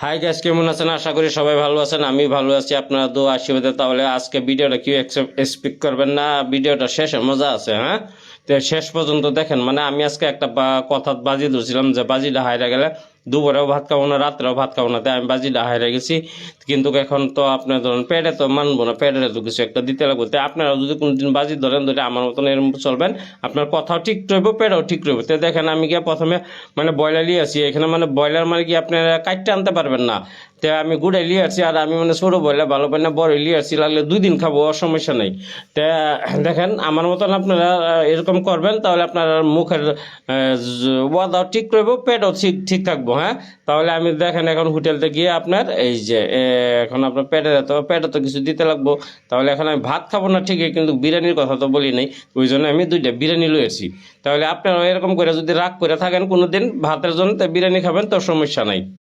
Hi guys, কেমন আছেন? আশা করি সবাই ভালো আছেন। আমি ভালো আছি, আপনারা দোয়া আশীর্বাদে। তাহলে আজকে ভিডিওটা কেউ এক্সপেক্ট করবেন না, ভিডিওটা শেষে মজা আছে। হ্যাঁ, তো শেষ পর্যন্ত দেখেন। মানে আমি আজকে একটা কথা বাজি ধরছিলাম যে বাজিটা হাইরা গেলে দুপুরেও ভাত খাবো না, রাত্রেও ভাত খাবো না। তাই আমি বাজিটা হাইরা গেছি। কিন্তু এখন তো আপনার ধরেন পেটে তো মানবো না, পেটে তো কিছু একটা দিতে লাগবে। তাই আপনারা যদি কোনোদিন বাজি ধরেন, ধরে আমার মতন এরকম চলবেন, আপনার কথাও ঠিক রইব, পেটও ঠিক রইব। তো দেখেন আমি গিয়ে প্রথমে মানে ব্রয়লার নিয়ে আসি এখানে। মানে ব্রয়লার মানে কি আপনারা কাটতে আনতে পারবেন না। তো আমি গুড়াই লিয়ে আসছি, আর আমি মানে ছোটো ব্রয়লার ভালো পাই না, বড় লিয়ে আসছি। লাগলে 2 দিন খাবো, সমস্যা নেই। তা দেখেন আমার মতন আপনারা এরকম করবেন, তাহলে আপনার মুখের ওয়াদাও ঠিক রইব, পেটও ঠিক ঠিক থাকবো। হ্যাঁ, তাহলে আমি দেখেন এখন হোটেলতে গিয়ে আপনার এই যে এখন আপনার পেটে তো কিছু দিতে লাগবো। তাহলে এখন আমি ভাত খাবো না ঠিকই, কিন্তু বিরিয়ানির কথা তো বলি নাই। ওই জন্য আমি 2টা বিরিয়ানি লয়েছি। তাহলে আপনারা এরকম করে যদি রাগ করে থাকেন কোনো দিন ভাতের জন্য, তো বিরিয়ানি খাবেন, তো সমস্যা নাই।